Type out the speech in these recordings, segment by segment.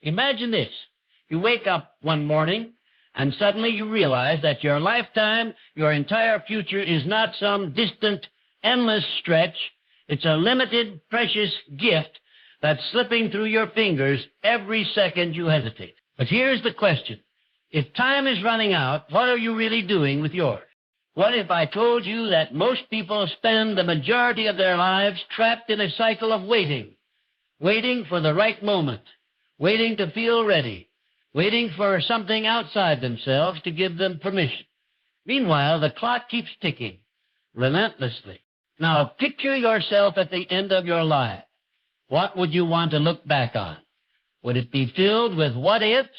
Imagine this. You wake up one morning and suddenly you realize that your lifetime, your entire future is not some distant, endless stretch. It's a limited, precious gift that's slipping through your fingers every second you hesitate. But here's the question. If time is running out, what are you really doing with yours? What if I told you that most people spend the majority of their lives trapped in a cycle of waiting for the right moment, waiting to feel ready, waiting for something outside themselves to give them permission. Meanwhile, the clock keeps ticking relentlessly. Now, picture yourself at the end of your life. What would you want to look back on? Would it be filled with what-ifs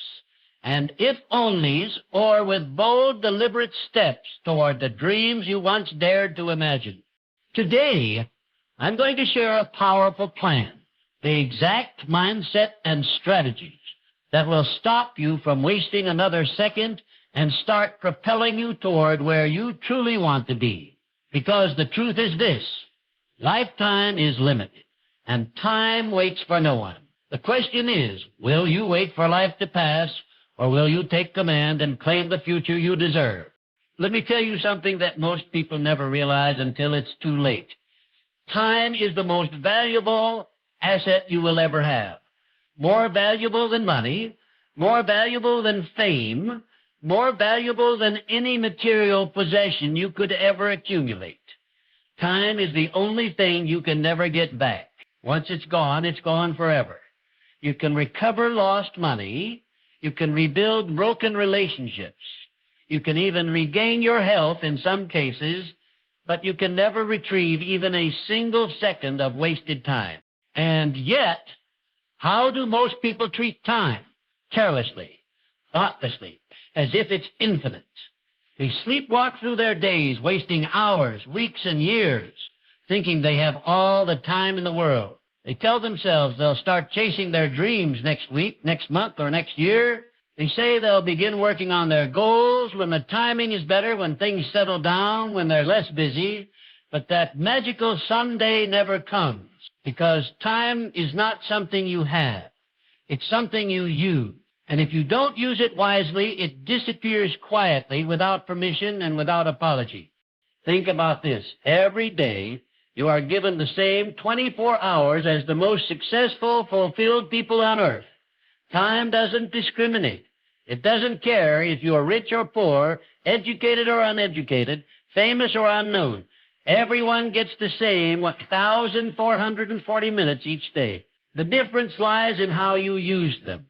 and if-onlys, or with bold, deliberate steps toward the dreams you once dared to imagine? Today, I'm going to share a powerful plan, the exact mindset and strategies that will stop you from wasting another second and start propelling you toward where you truly want to be. Because the truth is this: lifetime is limited, and time waits for no one. The question is, will you wait for life to pass, or will you take command and claim the future you deserve? Let me tell you something that most people never realize until it's too late. Time is the most valuable asset you will ever have. More valuable than money, more valuable than fame, more valuable than any material possession you could ever accumulate. Time is the only thing you can never get back. Once it's gone forever. You can recover lost money. You can rebuild broken relationships. You can even regain your health in some cases, but you can never retrieve even a single second of wasted time. And yet, how do most people treat time? Carelessly, thoughtlessly, as if it's infinite. They sleepwalk through their days, wasting hours, weeks, and years, thinking they have all the time in the world. They tell themselves they'll start chasing their dreams next week, next month, or next year. They say they'll begin working on their goals when the timing is better, when things settle down, when they're less busy. But that magical someday never comes, because time is not something you have. It's something you use. And if you don't use it wisely, it disappears quietly, without permission and without apology. Think about this. Every day, you are given the same 24 hours as the most successful, fulfilled people on earth. Time doesn't discriminate. It doesn't care if you are rich or poor, educated or uneducated, famous or unknown. Everyone gets the same 1,440 minutes each day. The difference lies in how you use them.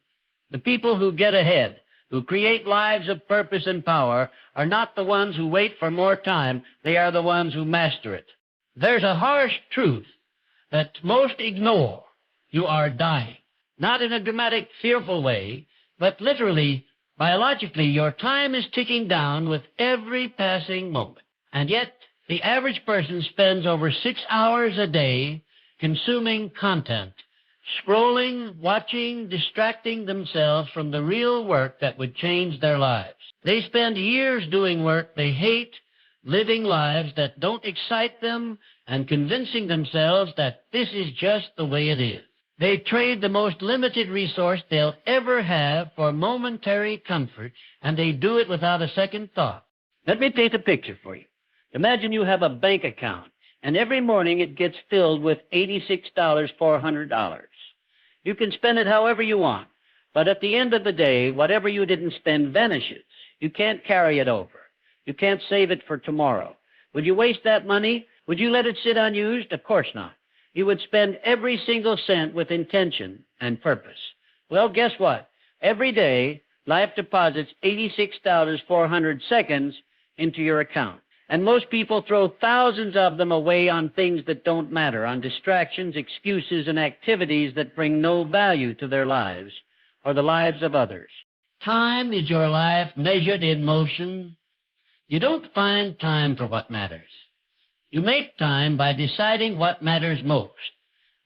The people who get ahead, who create lives of purpose and power, are not the ones who wait for more time. They are the ones who master it. There's a harsh truth that most ignore. You are dying. Not in a dramatic, fearful way, but literally, biologically, your time is ticking down with every passing moment. And yet, the average person spends over 6 hours a day consuming content, scrolling, watching, distracting themselves from the real work that would change their lives. They spend years doing work they hate, living lives that don't excite them, and convincing themselves that this is just the way it is. They trade the most limited resource they'll ever have for momentary comfort, and they do it without a second thought. Let me paint a picture for you. Imagine you have a bank account, and every morning it gets filled with $86,400. You can spend it however you want, but at the end of the day, whatever you didn't spend vanishes. You can't carry it over. You can't save it for tomorrow. Would you waste that money? Would you let it sit unused? Of course not. You would spend every single cent with intention and purpose. Well, guess what? Every day, life deposits 86,400 seconds into your account. And most people throw thousands of them away on things that don't matter, on distractions, excuses, and activities that bring no value to their lives or the lives of others. Time is your life measured in motion. You don't find time for what matters. You make time by deciding what matters most.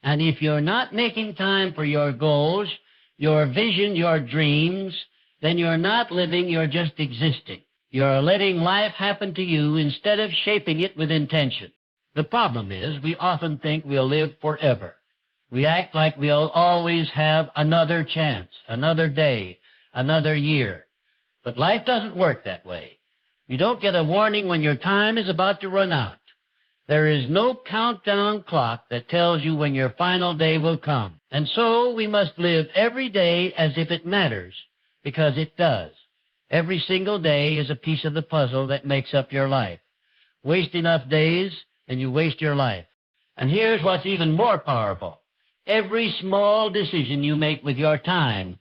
And if you're not making time for your goals, your vision, your dreams, then you're not living, you're just existing. You're letting life happen to you instead of shaping it with intention. The problem is we often think we'll live forever. We act like we'll always have another chance, another day, another year. But life doesn't work that way. You don't get a warning when your time is about to run out. There is no countdown clock that tells you when your final day will come. And so we must live every day as if it matters, because it does. Every single day is a piece of the puzzle that makes up your life. Waste enough days, and you waste your life. And here's what's even more powerful. Every small decision you make with your time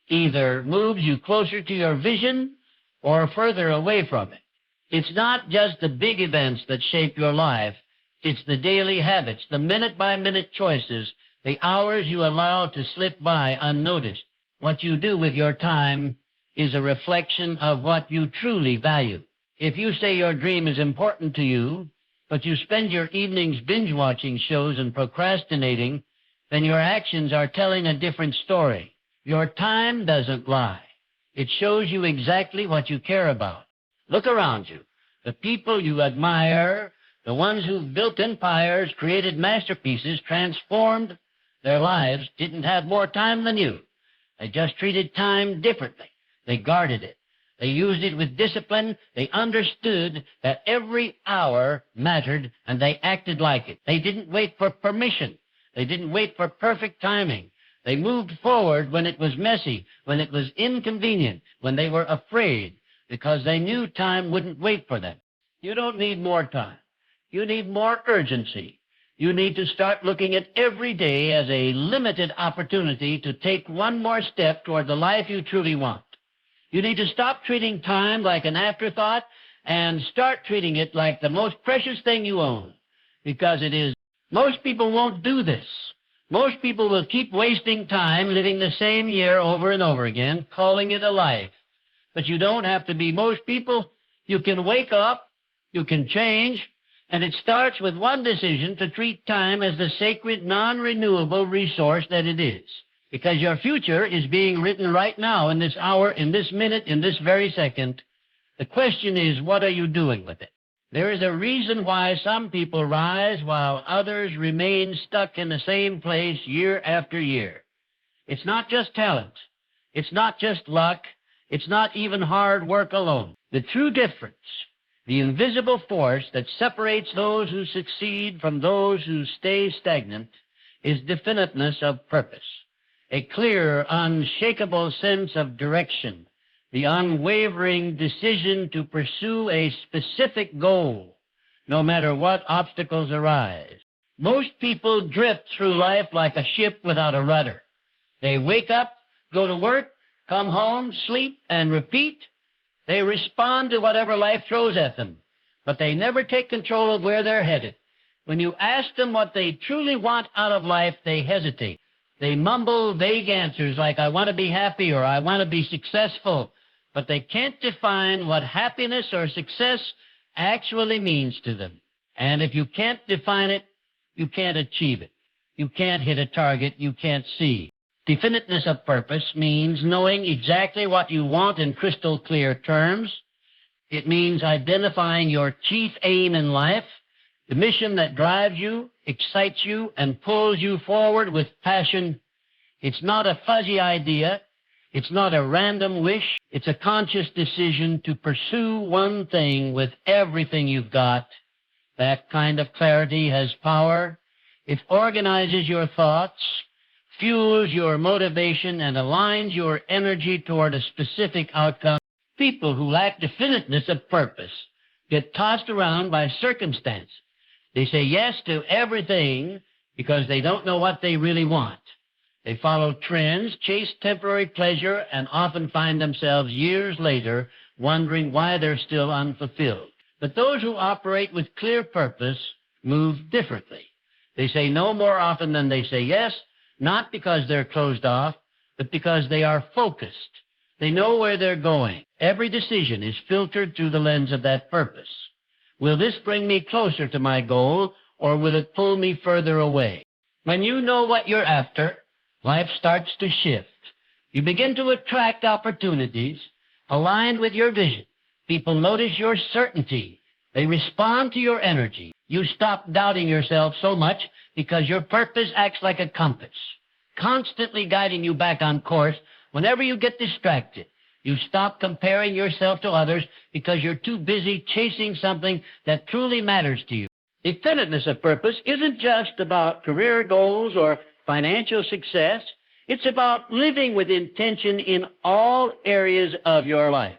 either moves you closer to your vision or further away from it. It's not just the big events that shape your life. It's the daily habits, the minute-by-minute choices, the hours you allow to slip by unnoticed. What you do with your time is a reflection of what you truly value. If you say your dream is important to you, but you spend your evenings binge-watching shows and procrastinating, then your actions are telling a different story. Your time doesn't lie. It shows you exactly what you care about. Look around you. The people you admire, the ones who've built empires, created masterpieces, transformed their lives, didn't have more time than you. They just treated time differently. They guarded it. They used it with discipline. They understood that every hour mattered, and they acted like it. They didn't wait for permission. They didn't wait for perfect timing. They moved forward when it was messy, when it was inconvenient, when they were afraid, because they knew time wouldn't wait for them. You don't need more time. You need more urgency. You need to start looking at every day as a limited opportunity to take one more step toward the life you truly want. You need to stop treating time like an afterthought and start treating it like the most precious thing you own, because it is. Most people won't do this. Most people will keep wasting time living the same year over and over again, calling it a life. But you don't have to be most people. You can wake up, you can change, and it starts with one decision to treat time as the sacred, non-renewable resource that it is. Because your future is being written right now, in this hour, in this minute, in this very second. The question is, what are you doing with it? There is a reason why some people rise while others remain stuck in the same place year after year. It's not just talent. It's not just luck. It's not even hard work alone. The true difference, the invisible force that separates those who succeed from those who stay stagnant, is definiteness of purpose, a clear, unshakable sense of direction, the unwavering decision to pursue a specific goal, no matter what obstacles arise. Most people drift through life like a ship without a rudder. They wake up, go to work, come home, sleep, and repeat. They respond to whatever life throws at them, but they never take control of where they're headed. When you ask them what they truly want out of life, they hesitate. They mumble vague answers like, I want to be happy or I want to be successful, but they can't define what happiness or success actually means to them. And if you can't define it, you can't achieve it. You can't hit a target you can't see. Definiteness of purpose means knowing exactly what you want in crystal clear terms. It means identifying your chief aim in life, the mission that drives you, excites you, and pulls you forward with passion. It's not a fuzzy idea. It's not a random wish. It's a conscious decision to pursue one thing with everything you've got. That kind of clarity has power. It organizes your thoughts, fuels your motivation, and aligns your energy toward a specific outcome. People who lack definiteness of purpose get tossed around by circumstance. They say yes to everything because they don't know what they really want. They follow trends, chase temporary pleasure, and often find themselves years later wondering why they're still unfulfilled. But those who operate with clear purpose move differently. They say no more often than they say yes, not because they're closed off, but because they are focused. They know where they're going. Every decision is filtered through the lens of that purpose. Will this bring me closer to my goal, or will it pull me further away? When you know what you're after, life starts to shift. You begin to attract opportunities aligned with your vision. People notice your certainty. They respond to your energy. You stop doubting yourself so much because your purpose acts like a compass, constantly guiding you back on course. Whenever you get distracted, you stop comparing yourself to others because you're too busy chasing something that truly matters to you. Definiteness of purpose isn't just about career goals or financial success. It's about living with intention in all areas of your life.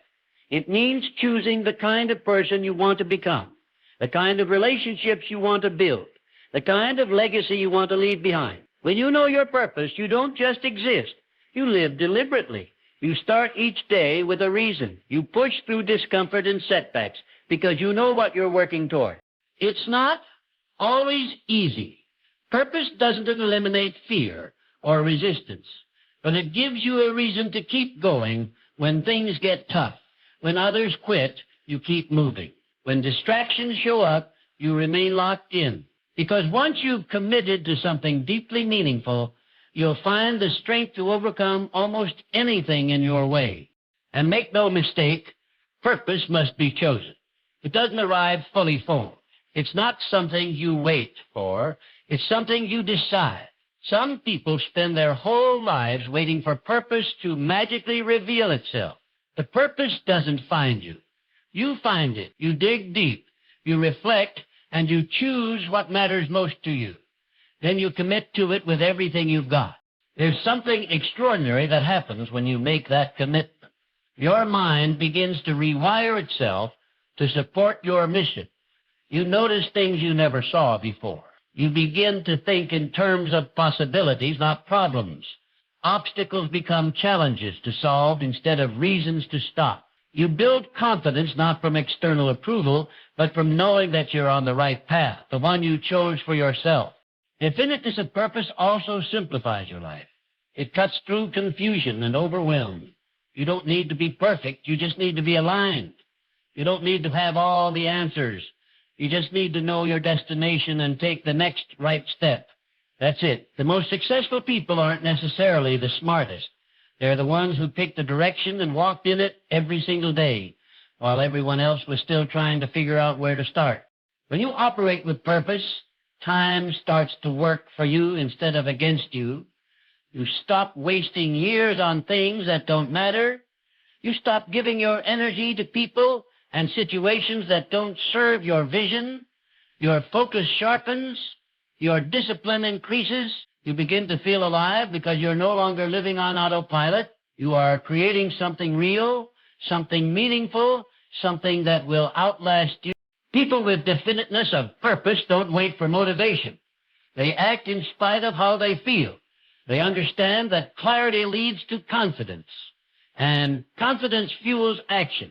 It means choosing the kind of person you want to become, the kind of relationships you want to build, the kind of legacy you want to leave behind. When you know your purpose, you don't just exist. You live deliberately. You start each day with a reason. You push through discomfort and setbacks because you know what you're working toward. It's not always easy. Purpose doesn't eliminate fear or resistance, but it gives you a reason to keep going when things get tough. When others quit, you keep moving. When distractions show up, you remain locked in. Because once you've committed to something deeply meaningful, you'll find the strength to overcome almost anything in your way. And make no mistake, purpose must be chosen. It doesn't arrive fully formed. It's not something you wait for. It's something you decide. Some people spend their whole lives waiting for purpose to magically reveal itself. The purpose doesn't find you. You find it. You dig deep. You reflect, and you choose what matters most to you. Then you commit to it with everything you've got. There's something extraordinary that happens when you make that commitment. Your mind begins to rewire itself to support your mission. You notice things you never saw before. You begin to think in terms of possibilities, not problems. Obstacles become challenges to solve instead of reasons to stop. You build confidence not from external approval, but from knowing that you're on the right path, the one you chose for yourself. Definiteness of purpose also simplifies your life. It cuts through confusion and overwhelm. You don't need to be perfect. You just need to be aligned. You don't need to have all the answers. You just need to know your destination and take the next right step. That's it. The most successful people aren't necessarily the smartest. They're the ones who picked the direction and walked in it every single day, while everyone else was still trying to figure out where to start. When you operate with purpose, time starts to work for you instead of against you. You stop wasting years on things that don't matter. You stop giving your energy to people and situations that don't serve your vision. Your focus sharpens. Your discipline increases. You begin to feel alive because you're no longer living on autopilot. You are creating something real, something meaningful, something that will outlast you. People with definiteness of purpose don't wait for motivation. They act in spite of how they feel. They understand that clarity leads to confidence, and confidence fuels action.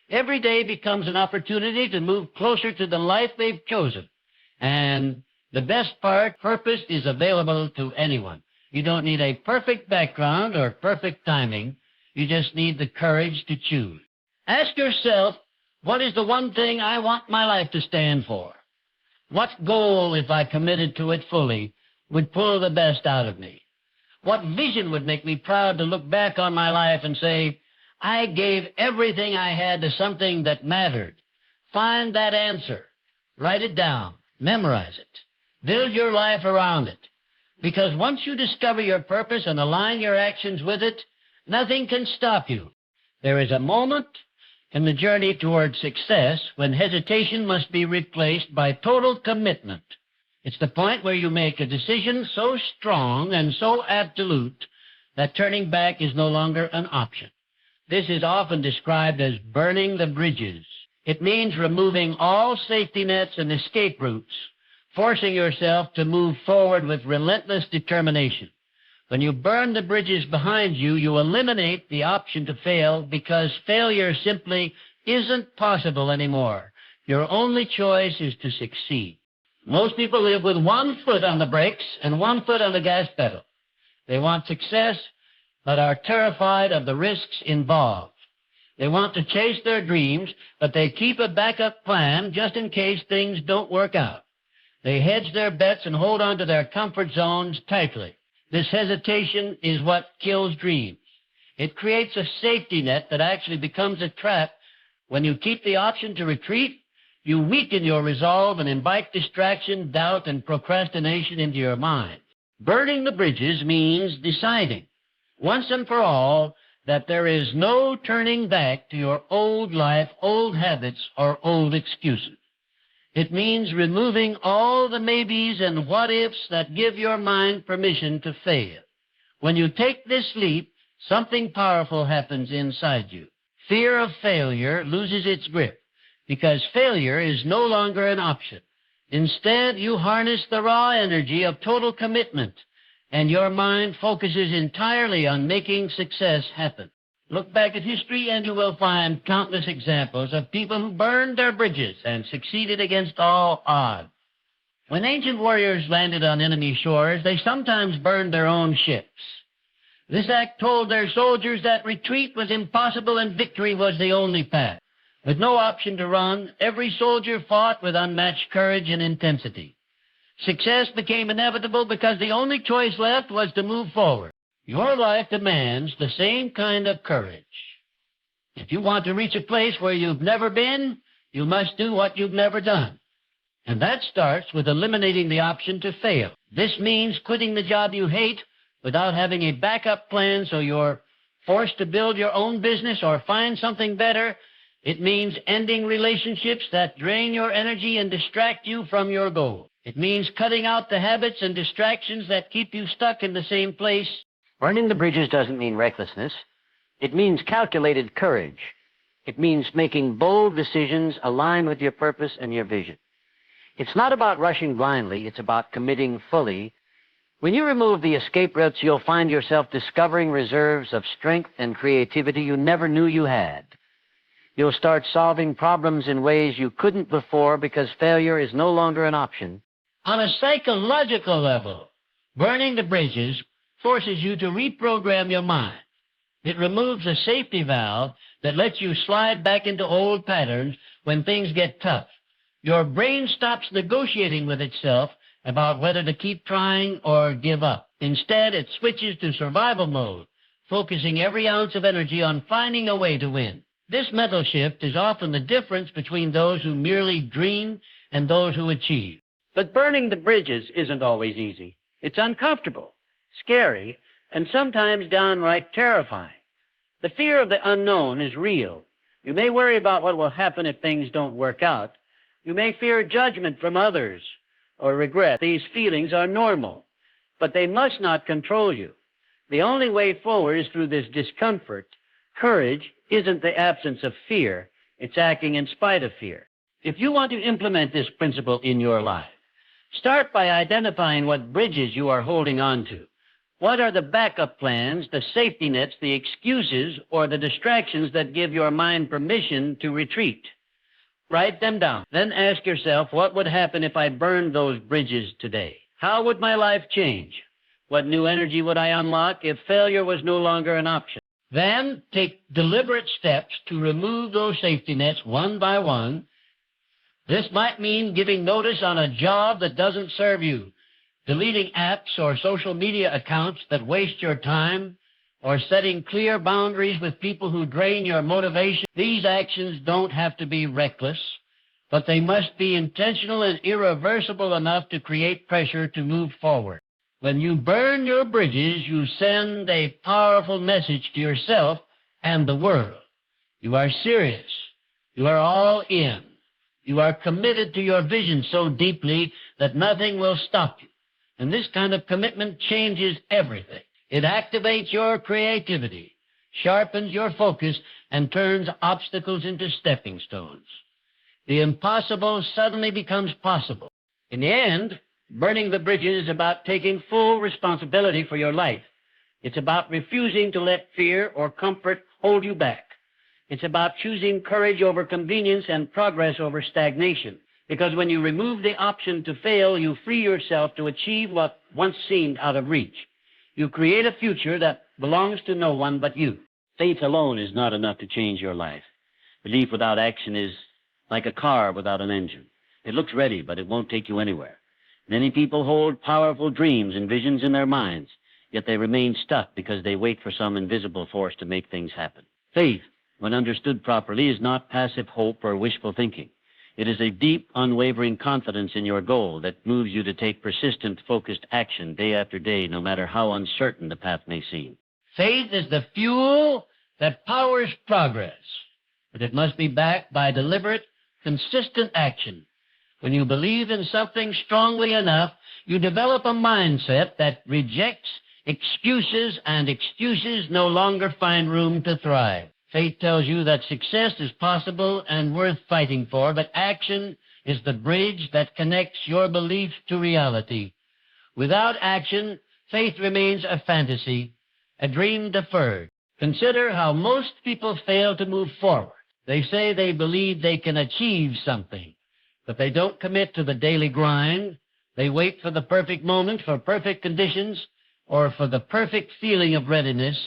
Every day becomes an opportunity to move closer to the life they've chosen. And the best part, purpose is available to anyone. You don't need a perfect background or perfect timing. You just need the courage to choose. Ask yourself, what is the one thing I want my life to stand for? What goal, if I committed to it fully, would pull the best out of me? What vision would make me proud to look back on my life and say, I gave everything I had to something that mattered? Find that answer. Write it down. Memorize it. Build your life around it. Because once you discover your purpose and align your actions with it, nothing can stop you. There is a moment in the journey toward success when hesitation must be replaced by total commitment. It's the point where you make a decision so strong and so absolute that turning back is no longer an option. This is often described as burning the bridges. It means removing all safety nets and escape routes, forcing yourself to move forward with relentless determination. When you burn the bridges behind you, you eliminate the option to fail because failure simply isn't possible anymore. Your only choice is to succeed. Most people live with one foot on the brakes and one foot on the gas pedal. They want success, but are terrified of the risks involved. They want to chase their dreams, but they keep a backup plan just in case things don't work out. They hedge their bets and hold on to their comfort zones tightly. This hesitation is what kills dreams. It creates a safety net that actually becomes a trap. When you keep the option to retreat, You weaken your resolve and invite distraction, doubt, and procrastination into your mind. Burning the bridges means deciding, once and for all, that there is no turning back to your old life, old habits, or old excuses. It means removing all the maybes and what-ifs that give your mind permission to fail. When you take this leap, something powerful happens inside you. Fear of failure loses its grip, because failure is no longer an option. Instead, you harness the raw energy of total commitment, and your mind focuses entirely on making success happen. Look back at history and you will find countless examples of people who burned their bridges and succeeded against all odds. When ancient warriors landed on enemy shores, they sometimes burned their own ships. This act told their soldiers that retreat was impossible and victory was the only path. With no option to run, every soldier fought with unmatched courage and intensity. Success became inevitable because the only choice left was to move forward. Your life demands the same kind of courage. If you want to reach a place where you've never been, you must do what you've never done. And that starts with eliminating the option to fail. This means quitting the job you hate without having a backup plan, so you're forced to build your own business or find something better. It means ending relationships that drain your energy and distract you from your goal. It means cutting out the habits and distractions that keep you stuck in the same place. Burning the bridges doesn't mean recklessness. It means calculated courage. It means making bold decisions aligned with your purpose and your vision. It's not about rushing blindly. It's about committing fully. When you remove the escape routes, you'll find yourself discovering reserves of strength and creativity you never knew you had. You'll start solving problems in ways you couldn't before because failure is no longer an option. On a psychological level, burning the bridges forces you to reprogram your mind. It removes a safety valve that lets you slide back into old patterns when things get tough. Your brain stops negotiating with itself about whether to keep trying or give up. Instead, it switches to survival mode, focusing every ounce of energy on finding a way to win. This mental shift is often the difference between those who merely dream and those who achieve. But burning the bridges isn't always easy. It's uncomfortable, scary, and sometimes downright terrifying. The fear of the unknown is real. You may worry about what will happen if things don't work out. You may fear judgment from others or regret. These feelings are normal, but they must not control you. The only way forward is through this discomfort. Courage isn't the absence of fear. It's acting in spite of fear. If you want to implement this principle in your life, start by identifying what bridges you are holding on to. What are the backup plans, the safety nets, the excuses, or the distractions that give your mind permission to retreat? Write them down. Then ask yourself, what would happen if I burned those bridges today? How would my life change? What new energy would I unlock if failure was no longer an option? Then take deliberate steps to remove those safety nets one by one. This might mean giving notice on a job that doesn't serve you, deleting apps or social media accounts that waste your time, or setting clear boundaries with people who drain your motivation. These actions don't have to be reckless, but they must be intentional and irreversible enough to create pressure to move forward. When you burn your bridges, you send a powerful message to yourself and the world. You are serious. You are all in. You are committed to your vision so deeply that nothing will stop you. And this kind of commitment changes everything. It activates your creativity, sharpens your focus, and turns obstacles into stepping stones. The impossible suddenly becomes possible. In the end, burning the bridges is about taking full responsibility for your life. It's about refusing to let fear or comfort hold you back. It's about choosing courage over convenience and progress over stagnation. Because when you remove the option to fail, you free yourself to achieve what once seemed out of reach. You create a future that belongs to no one but you. Faith alone is not enough to change your life. Belief without action is like a car without an engine. It looks ready, but it won't take you anywhere. Many people hold powerful dreams and visions in their minds, yet they remain stuck because they wait for some invisible force to make things happen. Faith, when understood properly, is not passive hope or wishful thinking. It is a deep, unwavering confidence in your goal that moves you to take persistent, focused action day after day, no matter how uncertain the path may seem. Faith is the fuel that powers progress, but it must be backed by deliberate, consistent action. When you believe in something strongly enough, you develop a mindset that rejects excuses, and excuses no longer find room to thrive. Faith tells you that success is possible and worth fighting for, but action is the bridge that connects your belief to reality. Without action, faith remains a fantasy, a dream deferred. Consider how most people fail to move forward. They say they believe they can achieve something, but they don't commit to the daily grind. They wait for the perfect moment, for perfect conditions, or for the perfect feeling of readiness.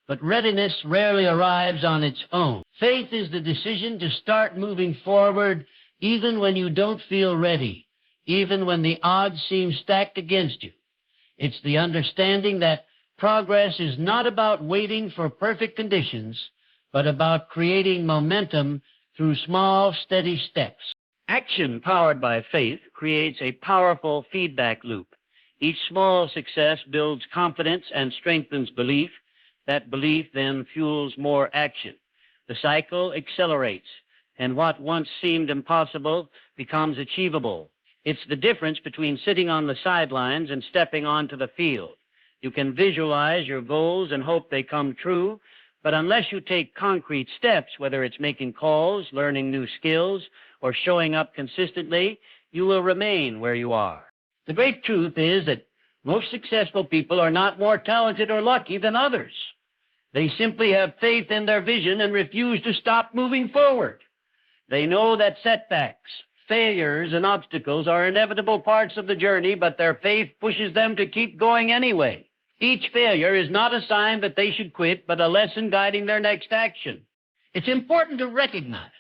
But readiness rarely arrives on its own. Faith is the decision to start moving forward even when you don't feel ready, even when the odds seem stacked against you. It's the understanding that progress is not about waiting for perfect conditions, but about creating momentum through small, steady steps. Action powered by faith creates a powerful feedback loop. Each small success builds confidence and strengthens belief. That belief then fuels more action. The cycle accelerates, and what once seemed impossible becomes achievable. It's the difference between sitting on the sidelines and stepping onto the field. You can visualize your goals and hope they come true, but unless you take concrete steps, whether it's making calls, learning new skills, or showing up consistently, you will remain where you are. The great truth is that most successful people are not more talented or lucky than others. They simply have faith in their vision and refuse to stop moving forward. They know that setbacks, failures, and obstacles are inevitable parts of the journey, but their faith pushes them to keep going anyway. Each failure is not a sign that they should quit, but a lesson guiding their next action. It's important to recognize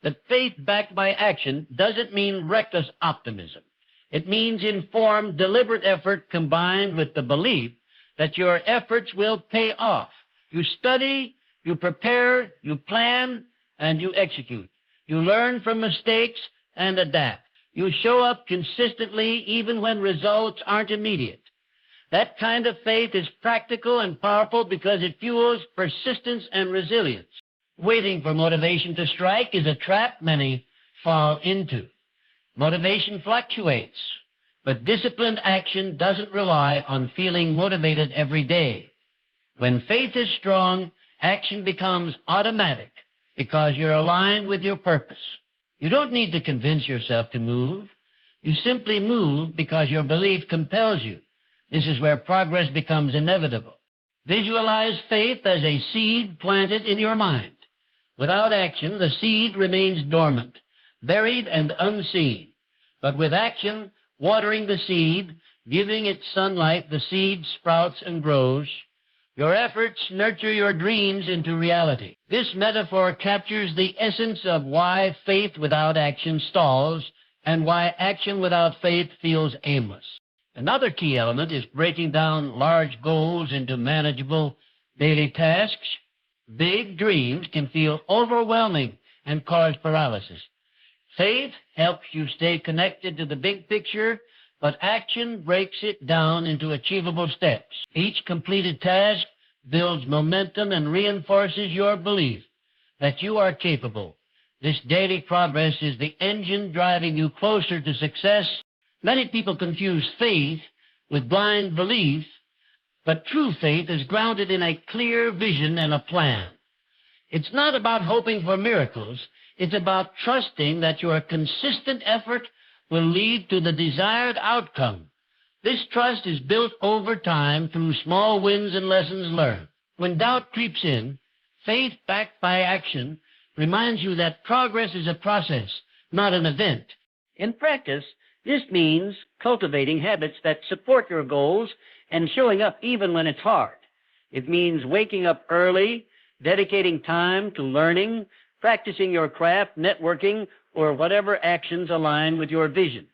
that faith backed by action doesn't mean reckless optimism. It means informed, deliberate effort combined with the belief that your efforts will pay off. You study, you prepare, you plan, and you execute. You learn from mistakes and adapt. You show up consistently even when results aren't immediate. That kind of faith is practical and powerful because it fuels persistence and resilience. Waiting for motivation to strike is a trap many fall into. Motivation fluctuates, but disciplined action doesn't rely on feeling motivated every day. When faith is strong, action becomes automatic because you're aligned with your purpose. You don't need to convince yourself to move. You simply move because your belief compels you. This is where progress becomes inevitable. Visualize faith as a seed planted in your mind. Without action, the seed remains dormant, buried and unseen. But with action, watering the seed, giving it sunlight, the seed sprouts and grows. Your efforts nurture your dreams into reality. This metaphor captures the essence of why faith without action stalls and why action without faith feels aimless. Another key element is breaking down large goals into manageable daily tasks. Big dreams can feel overwhelming and cause paralysis. Faith helps you stay connected to the big picture, but action breaks it down into achievable steps. Each completed task builds momentum and reinforces your belief that you are capable. This daily progress is the engine driving you closer to success. Many people confuse faith with blind belief, but true faith is grounded in a clear vision and a plan. It's not about hoping for miracles. It's about trusting that your consistent effort will lead to the desired outcome. This trust is built over time through small wins and lessons learned. When doubt creeps in, faith backed by action reminds you that progress is a process, not an event. In practice, this means cultivating habits that support your goals and showing up even when it's hard. It means waking up early, dedicating time to learning, practicing your craft, networking, or whatever actions align with your vision.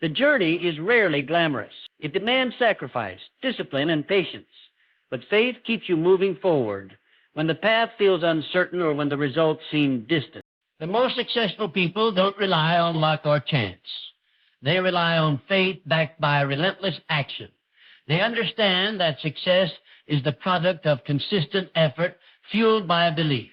The journey is rarely glamorous. It demands sacrifice, discipline, and patience. But faith keeps you moving forward when the path feels uncertain or when the results seem distant. The most successful people don't rely on luck or chance. They rely on faith backed by relentless action. They understand that success is the product of consistent effort fueled by a belief.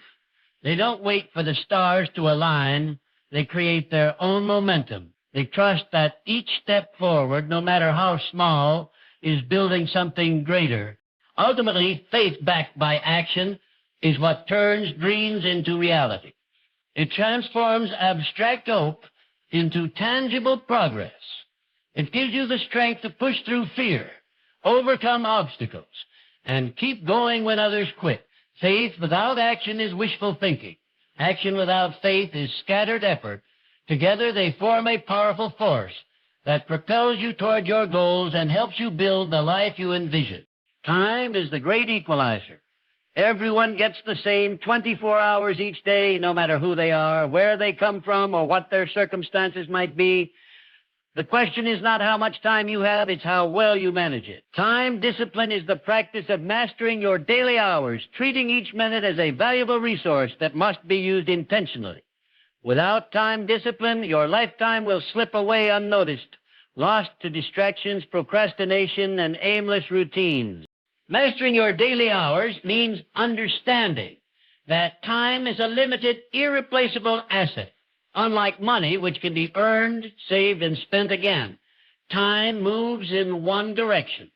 They don't wait for the stars to align. They create their own momentum. They trust that each step forward, no matter how small, is building something greater. Ultimately, faith backed by action is what turns dreams into reality. It transforms abstract hope into tangible progress. It gives you the strength to push through fear, overcome obstacles, and keep going when others quit. Faith without action is wishful thinking. Action without faith is scattered effort. Together they form a powerful force that propels you toward your goals and helps you build the life you envision. Time is the great equalizer. Everyone gets the same 24 hours each day, no matter who they are, where they come from, or what their circumstances might be. The question is not how much time you have, it's how well you manage it. Time discipline is the practice of mastering your daily hours, treating each minute as a valuable resource that must be used intentionally. Without time discipline, your lifetime will slip away unnoticed, lost to distractions, procrastination, and aimless routines. Mastering your daily hours means understanding that time is a limited, irreplaceable asset. Unlike money, which can be earned, saved, and spent again, time moves in one direction.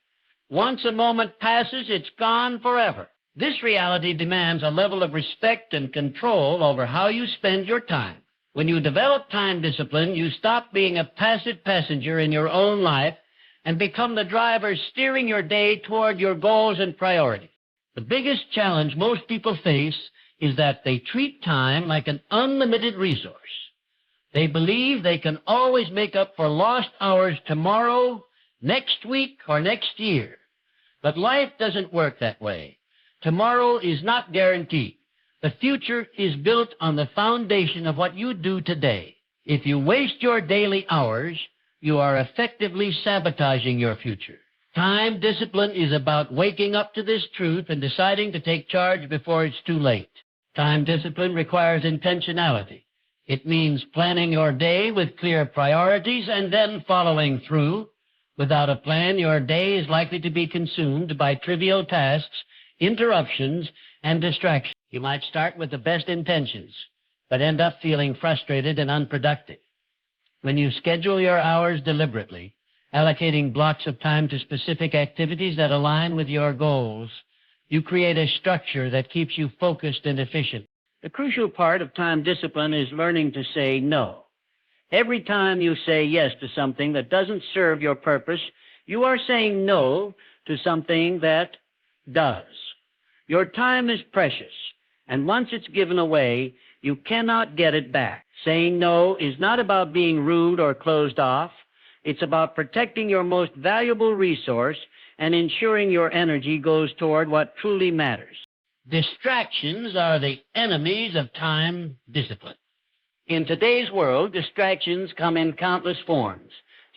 Once a moment passes, it's gone forever. This reality demands a level of respect and control over how you spend your time. When you develop time discipline, you stop being a passive passenger in your own life and become the driver steering your day toward your goals and priorities. The biggest challenge most people face is that they treat time like an unlimited resource. They believe they can always make up for lost hours tomorrow, next week, or next year. But life doesn't work that way. Tomorrow is not guaranteed. The future is built on the foundation of what you do today. If you waste your daily hours, you are effectively sabotaging your future. Time discipline is about waking up to this truth and deciding to take charge before it's too late. Time discipline requires intentionality. It means planning your day with clear priorities and then following through. Without a plan, your day is likely to be consumed by trivial tasks, interruptions, and distractions. You might start with the best intentions, but end up feeling frustrated and unproductive. When you schedule your hours deliberately, allocating blocks of time to specific activities that align with your goals, you create a structure that keeps you focused and efficient. The crucial part of time discipline is learning to say no. Every time you say yes to something that doesn't serve your purpose, you are saying no to something that does. Your time is precious, and once it's given away, you cannot get it back. Saying no is not about being rude or closed off. It's about protecting your most valuable resource and ensuring your energy goes toward what truly matters. Distractions are the enemies of time discipline. In today's world, distractions come in countless forms.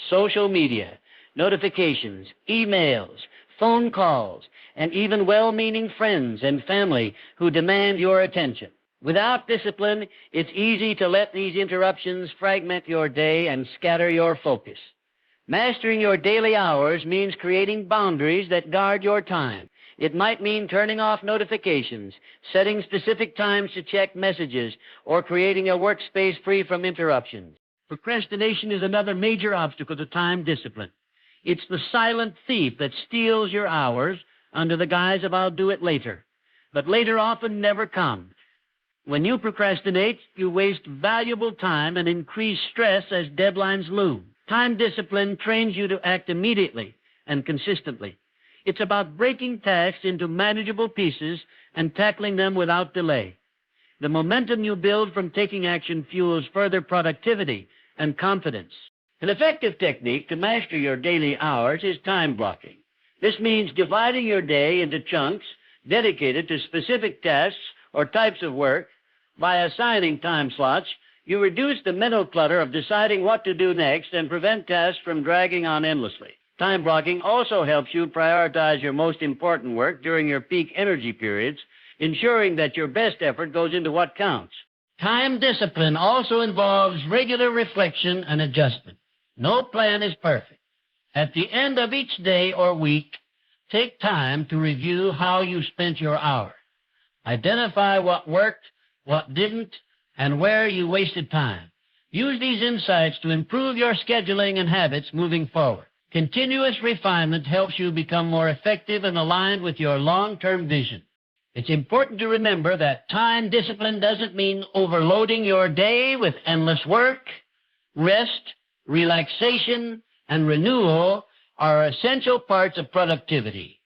Social media, notifications, emails, phone calls, and even well-meaning friends and family who demand your attention. Without discipline, it's easy to let these interruptions fragment your day and scatter your focus. Mastering your daily hours means creating boundaries that guard your time. It might mean turning off notifications, setting specific times to check messages, or creating a workspace free from interruptions. Procrastination is another major obstacle to time discipline. It's the silent thief that steals your hours under the guise of "I'll do it later." But later often never comes. When you procrastinate, you waste valuable time and increase stress as deadlines loom. Time discipline trains you to act immediately and consistently. It's about breaking tasks into manageable pieces and tackling them without delay. The momentum you build from taking action fuels further productivity and confidence. An effective technique to master your daily hours is time blocking. This means dividing your day into chunks dedicated to specific tasks or types of work. By assigning time slots, you reduce the mental clutter of deciding what to do next and prevent tasks from dragging on endlessly. Time blocking also helps you prioritize your most important work during your peak energy periods, ensuring that your best effort goes into what counts. Time discipline also involves regular reflection and adjustment. No plan is perfect. At the end of each day or week, take time to review how you spent your hour. Identify what worked, what didn't, and where you wasted time. Use these insights to improve your scheduling and habits moving forward. Continuous refinement helps you become more effective and aligned with your long-term vision. It's important to remember that time discipline doesn't mean overloading your day with endless work. Rest, relaxation, and renewal are essential parts of productivity.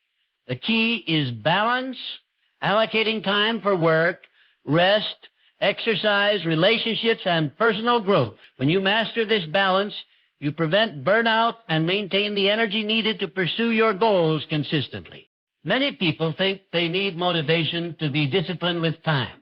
The key is balance, allocating time for work, rest, exercise, relationships, and personal growth. When you master this balance, you prevent burnout and maintain the energy needed to pursue your goals consistently. Many people think they need motivation to be disciplined with time.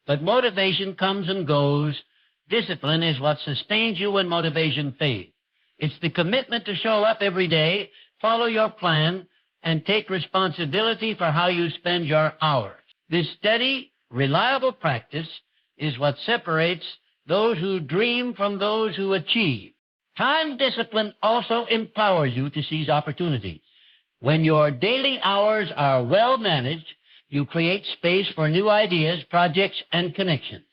But motivation comes and goes. Discipline is what sustains you when motivation fades. It's the commitment to show up every day, follow your plan, and take responsibility for how you spend your hours. This steady, reliable practice is what separates those who dream from those who achieve. Time discipline also empowers you to seize opportunities. When your daily hours are well managed, you create space for new ideas, projects, and connections.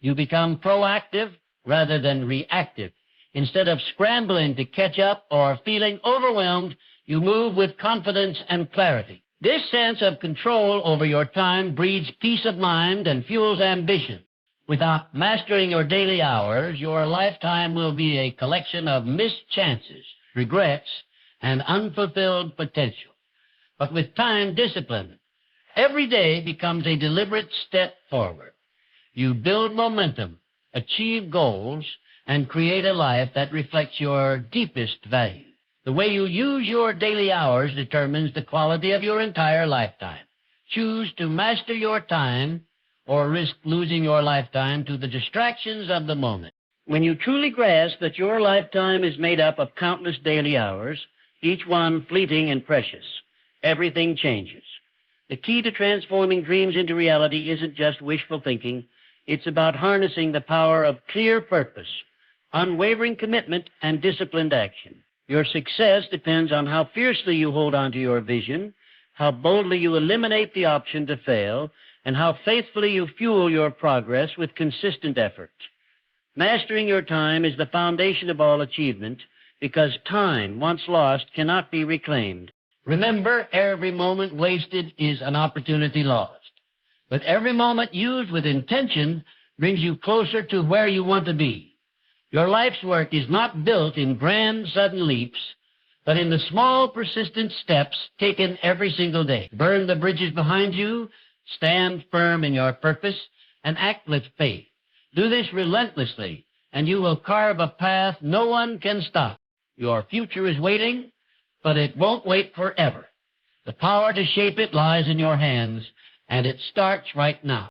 You become proactive rather than reactive. Instead of scrambling to catch up or feeling overwhelmed, you move with confidence and clarity. This sense of control over your time breeds peace of mind and fuels ambition. Without mastering your daily hours, your lifetime will be a collection of missed chances, regrets, and unfulfilled potential. But with time discipline, every day becomes a deliberate step forward. You build momentum, achieve goals, and create a life that reflects your deepest values. The way you use your daily hours determines the quality of your entire lifetime. Choose to master your time or risk losing your lifetime to the distractions of the moment. When you truly grasp that your lifetime is made up of countless daily hours, each one fleeting and precious, everything changes. The key to transforming dreams into reality isn't just wishful thinking. It's about harnessing the power of clear purpose, unwavering commitment, and disciplined action. Your success depends on how fiercely you hold on to your vision, how boldly you eliminate the option to fail, and how faithfully you fuel your progress with consistent effort. Mastering your time is the foundation of all achievement, because time, once lost, cannot be reclaimed. Remember, every moment wasted is an opportunity lost. But every moment used with intention brings you closer to where you want to be. Your life's work is not built in grand, sudden leaps, but in the small, persistent steps taken every single day. Burn the bridges behind you, stand firm in your purpose, and act with faith. Do this relentlessly, and you will carve a path no one can stop. Your future is waiting, but it won't wait forever. The power to shape it lies in your hands, and it starts right now.